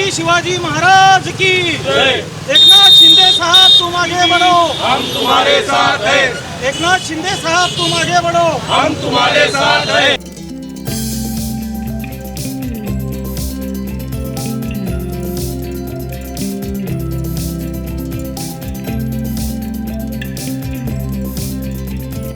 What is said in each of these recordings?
छत्रपति शिवाजी महाराज की एकनाथ शिंदे साहब तुम आगे बढ़ो, हम तुम्हारे साथ हैं। एकनाथ शिंदे साहब तुम आगे बढ़ो, हम तुम्हारे साथ हैं।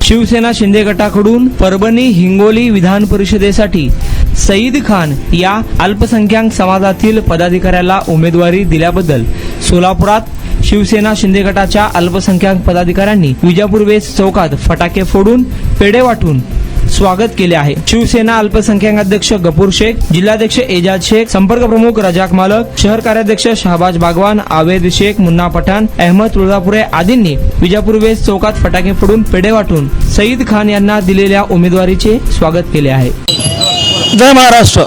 शिवसेना शिंदे गटाकडून परभणी हिंगोली विधान परिषदेसाठी सईद खान या अल्पसंख्याक समाजातील पदाधिकाऱ्याला उमेदवारी दिल्याबद्दल सोलापुरात शिवसेना शिंदे गटाच्या अल्पसंख्याक पदाधिकाऱ्यांनी विजापूर वेस चौकात फटाके फोडून पेढे वाटून स्वागत केले आहे। शिवसेना अल्पसंख्याक अध्यक्ष गफूर शेख, जिल्हाध्यक्ष एजाज शेख, संपर्क प्रमुख रजाक मालक, शहर कार्याध्यक्ष शहबाज बागवान, आवेद शेख, मुन्ना पठाण, अहमद तुळजापुरे आदींनी विजापूर वेस चौकात फटाके फोडून पेढे वाटून सईद खान यांना दिलेल्या उमेदवारीचे स्वागत केले आहे। जय महाराष्ट्र।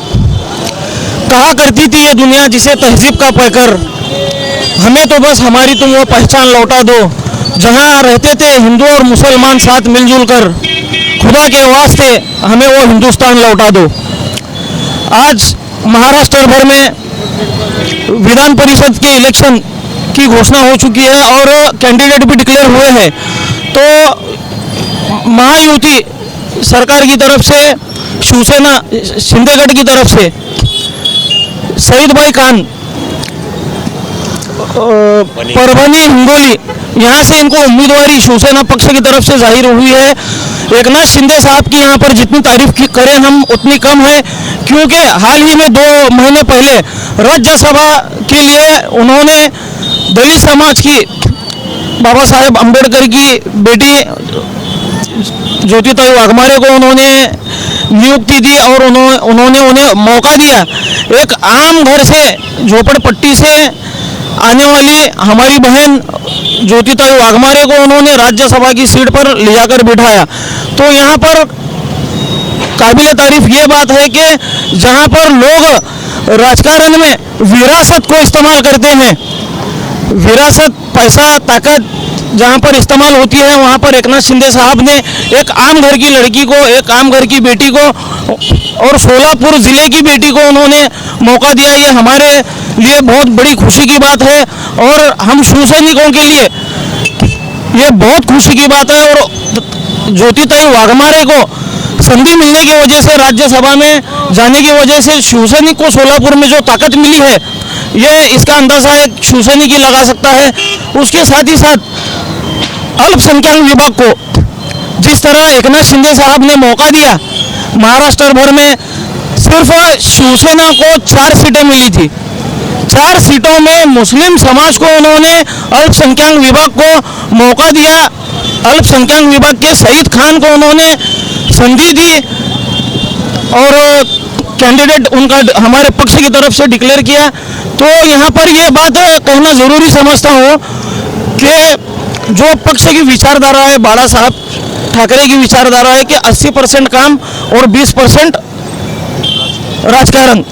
कहा करती थी ये दुनिया जिसे तहजीब का पैकर, हमें तो बस हमारी तुम वो पहचान लौटा दो, जहाँ रहते थे हिंदू और मुसलमान साथ मिलजुल कर, खुदा के वास्ते हमें वो हिंदुस्तान लौटा दो। आज महाराष्ट्र भर में विधान परिषद के इलेक्शन की घोषणा हो चुकी है और कैंडिडेट भी डिक्लेयर हुए हैं। तो महायुति सरकार की तरफ से, शिवसेना शिंदेगढ़ की तरफ से सईद भाई खान परभणी हिंगोली, यहाँ से इनको उम्मीदवारी शिवसेना पक्ष की तरफ से जाहिर हुई है। एकनाथ शिंदे साहब की यहाँ पर जितनी तारीफ करें हम उतनी कम है, क्योंकि हाल ही में 2 महीने पहले राज्यसभा के लिए उन्होंने दलित समाज की बाबा साहेब अम्बेडकर की बेटी ज्योतिताई वाघमारे को उन्होंने नियुक्ति दी और उन्होंने उन्हें मौका दिया। एक आम घर से, झोपड़पट्टी से आने वाली हमारी बहन ज्योतिताई वाघमारे को उन्होंने राज्यसभा की सीट पर ले जाकर बिठाया। तो यहाँ पर काबिल तारीफ ये बात है कि जहाँ पर लोग राजकारण में विरासत को इस्तेमाल करते हैं, विरासत, पैसा, ताकत जहाँ पर इस्तेमाल होती है, वहाँ पर एकनाथ शिंदे साहब ने एक आम घर की लड़की को, एक आम घर की बेटी को और सोलापुर जिले की बेटी को उन्होंने मौका दिया। ये हमारे लिए बहुत बड़ी खुशी की बात है और हम शिवसैनिकों के लिए ये बहुत खुशी की बात है। और ज्योतिताई वाघमारे को संधि मिलने की वजह से, राज्यसभा में जाने की वजह से शिवसैनिक को सोलापुर में जो ताकत मिली है, ये इसका अंदाजा एक शिवसैनिक ही लगा सकता है। उसके साथ ही साथ अल्पसंख्यक विभाग को जिस तरह एकनाथ शिंदे साहब ने मौका दिया, महाराष्ट्र भर में सिर्फ शिवसेना को 4 सीटें मिली थी। 4 सीटों में मुस्लिम समाज को उन्होंने अल्पसंख्यक विभाग को मौका दिया। अल्पसंख्यक विभाग के सईद खान को उन्होंने संधि दी और कैंडिडेट उनका हमारे पक्ष की तरफ से डिक्लेयर किया। तो यहाँ पर ये बात कहना ज़रूरी समझता हूँ कि जो पक्ष की विचारधारा है, बाला साहब ठाकरे की विचारधारा है कि 80% काम और 20% राजकारण,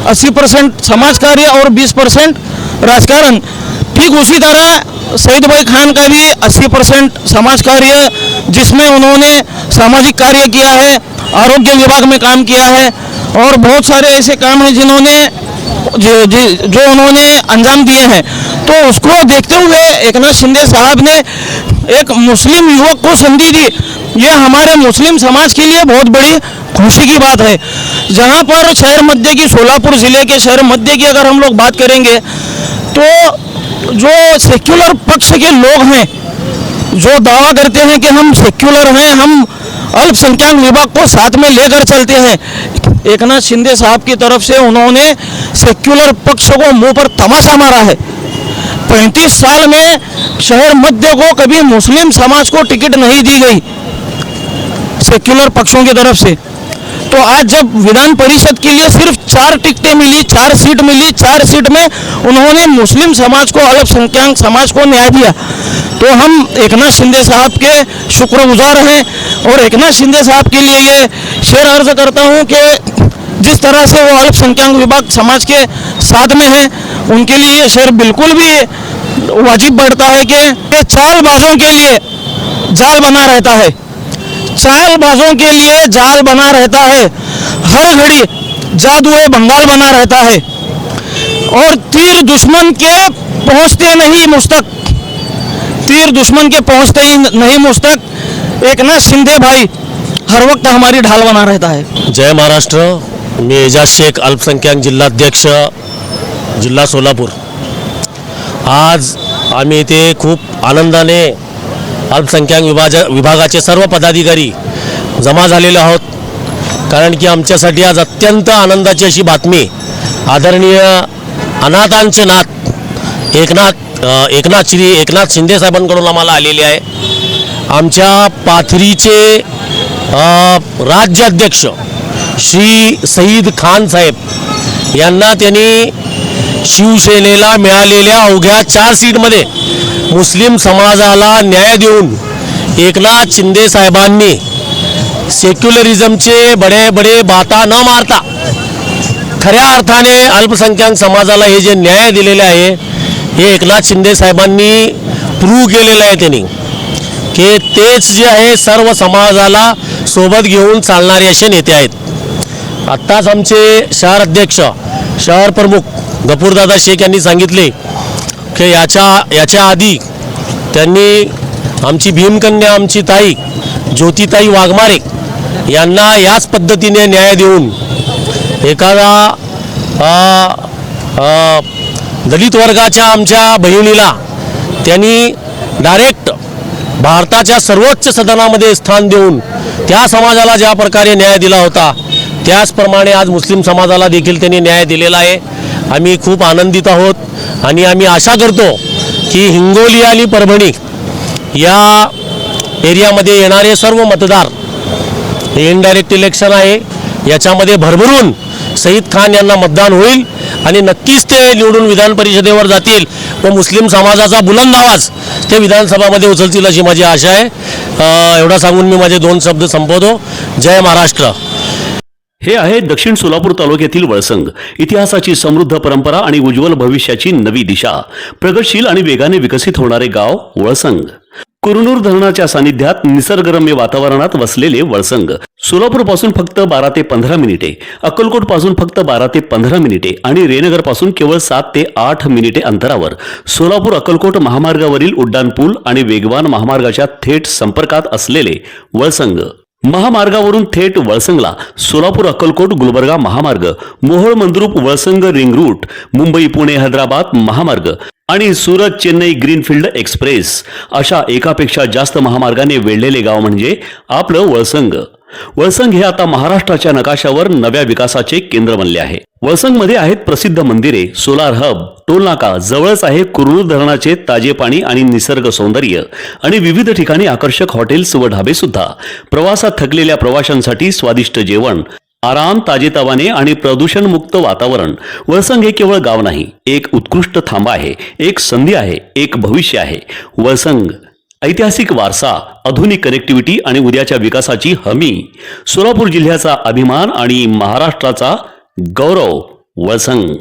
80% समाज कार्य और 20% राजकारण, ठीक उसी तरह सईद भाई खान का भी 80% समाज कार्य, जिसमें उन्होंने सामाजिक कार्य किया है, आरोग्य विभाग में काम किया है और बहुत सारे ऐसे काम हैं जिन्होंने जो उन्होंने अंजाम दिए हैं। तो उसको देखते हुए एकनाथ शिंदे साहब ने एक मुस्लिम युवक को संधि दी। ये हमारे मुस्लिम समाज के लिए बहुत बड़ी खुशी की बात है। जहाँ पर शहर मध्य की, सोलापुर ज़िले के शहर मध्य की अगर हम लोग बात करेंगे, तो जो सेक्युलर पक्ष के लोग हैं, जो दावा करते हैं कि हम सेक्युलर हैं, हम अल्पसंख्यक विभाग को साथ में लेकर चलते हैं, एकनाथ शिंदे साहब की तरफ से उन्होंने सेक्युलर पक्ष को मुंह पर तमाचा मारा है। 35 साल में शहर मध्य को कभी मुस्लिम समाज को टिकट नहीं दी गई सेक्युलर पक्षों की तरफ से। तो आज जब विधान परिषद के लिए सिर्फ 4 टिकटें मिली, 4 सीट मिली, 4 सीट में उन्होंने मुस्लिम समाज को, अल्पसंख्यक समाज को न्याय दिया। तो हम एकनाथ शिंदे साहब के शुक्रगुजार हैं और एकनाथ शिंदे साहब के लिए ये शेर अर्ज करता हूँ कि जिस तरह से वो अल्पसंख्यक विभाग समाज के साथ में है, उनके लिए ये शेर बिल्कुल भी वाजिब बढ़ता है कि चालबाजों के लिए जाल बना रहता है, चालबाजों के लिए जाल बना रहता है, हर घड़ी जादुए बंगाल बना रहता है। और तीर दुश्मन के पहुंचते नहीं मुझ तक, तीर दुश्मन के पहुंचते ही नहीं मुझ तक एक नाथ शिंदे भाई हर वक्त हमारी ढाल बना रहता है. जय महाराष्ट्र. मी एजाज शेख, अल्पसंख्याक जिल्हाध्यक्ष, जिल्हा सोलापूर. आज आम्ही इथे खूप आनंदाने अल्पसंख्याक विभागाचे सर्व पदाधिकारी जमा झालेले आहोत. कारण की आमच्यासाठी आज अत्यंत आनंदाची अशी बातमी आदरणीय अनाथांचे नाथ एकनाथ शिंदे साहेबांकडून आम्हाला आलेली आहे. आमच्या पाथरीचे राज्याध्यक्ष श्री सईद खान साहेब यांना त्यांनी शिवसेनेला मिळालेल्या अवघ्या 4 सीटमध्ये मुस्लिम समाजाला न्याय देऊन एकनाथ शिंदे साहेबांनी सेक्युलरिझमचे बडे बडे बाता न मारता खऱ्या अर्थाने अल्पसंख्याक समाजाला हे जे न्याय दिलेले आहे हे एकनाथ शिंदे साहेबांनी प्रूव्ह केलेलं आहे. त्यांनी की तेच जे आहे सर्व समाजाला सोबत घेऊन चालणारे असे नेते आहेत. आत्ताच आमचे शहर अध्यक्ष शहर प्रमुख गफूरदादा शेख यांनी सांगितले की याच्या आधी त्यांनी आमची भीमकन्या आमची ताई ज्योतिताई वाघमारे यांना याच पद्धतीने न्याय देऊन एखादा दलित वर्गाच्या आमच्या बहिणीला त्यांनी डायरेक्ट भारताच्या सर्वोच्च सदनामध्ये स्थान देऊन त्या समाजाला ज्या प्रकारे न्याय दिला होता त्याचप्रमाणे आज मुस्लिम समाजाला देखील त्यांनी न्याय दिलेला आहे. आम्ही खूप आनंदित आहोत आणि आम्ही आशा करतो की हिंगोली आणि परभणी या एरियामध्ये येणारे सर्व मतदार हे इनडायरेक्ट इलेक्शन आहे, याच्यामध्ये भरभरून सईद खान यांना मतदान होईल आणि नक्कीच ते निवडून विधान परिषदेवर जातील व मुस्लिम समाजाचा बुलंद आवाज ते विधानसभामध्ये उचलतील अशी माझी आशा आहे. एवढा सांगून मी माझे 2 शब्द संपवतो. जय महाराष्ट्र. हे आहे दक्षिण सोलापूर तालुक्यातील वळसंग. इतिहासाची समृद्ध परंपरा आणि उज्ज्वल भविष्याची नवी दिशा. प्रगतशील आणि वेगाने विकसित होणारे गाव वळसंग. कुरनूर धरणाच्या सानिध्यात निसर्गरम्य वातावरणात वसलेले वळसंग. सोलापूर पासून फक्त 12 ते 15 मिनिटे, अक्कलकोट पासून फक्त 12 ते 15 मिनिटे आणि रेनगर पासून केवळ 7 ते 8 मिनिटे अंतरावर सोलापूर अक्कलकोट महामार्गावरील उड्डाणपूल आणि वेगवान महामार्गाच्या थेट संपर्कात असलेले वळसंग. महामार्गावरून थेट वळसंगला सोलापूर अक्कलकोट गुलबर्गा महामार्ग, मोहोळ मंद्रुप वळसंग रिंग रूट, मुंबई पुणे हैदराबाद महामार्ग आणि सुरत चेन्नई ग्रीनफील्ड एक्सप्रेस अशा एकापेक्षा जास्त महामार्गाने वेढलेले गाव म्हणजे आपलं वळसंग. वळसंग हे आता महाराष्ट्राच्या नकाशावर नव्या विकासाचे केंद्र बनले आहे. वळसंगमध्ये आहेत प्रसिद्ध मंदिरे, सोलार हब, टोलनाका, जवळच आहे कुरनूर धरणाचे ताजे पाणी आणि निसर्ग सौंदर्य आणि विविध ठिकाणी आकर्षक हॉटेल्स व ढाबे सुद्धा. प्रवासात थकलेल्या प्रवाशांसाठी स्वादिष्ट जेवण, आराम, ताजेतवाने आणि प्रदूषणमुक्त वातावरण. वळसंग हे केवळ गाव नाही, एक उत्कृष्ट थांबा आहे, एक संधी आहे, एक भविष्य आहे. वळसंग ऐतिहासिक वारसा, आधुनिक कनेक्टिव्हिटी आणि उद्याच्या विकासाची हमी. सोलापूर जिल्ह्याचा अभिमान आणि महाराष्ट्राचा गौरव. वळसंग.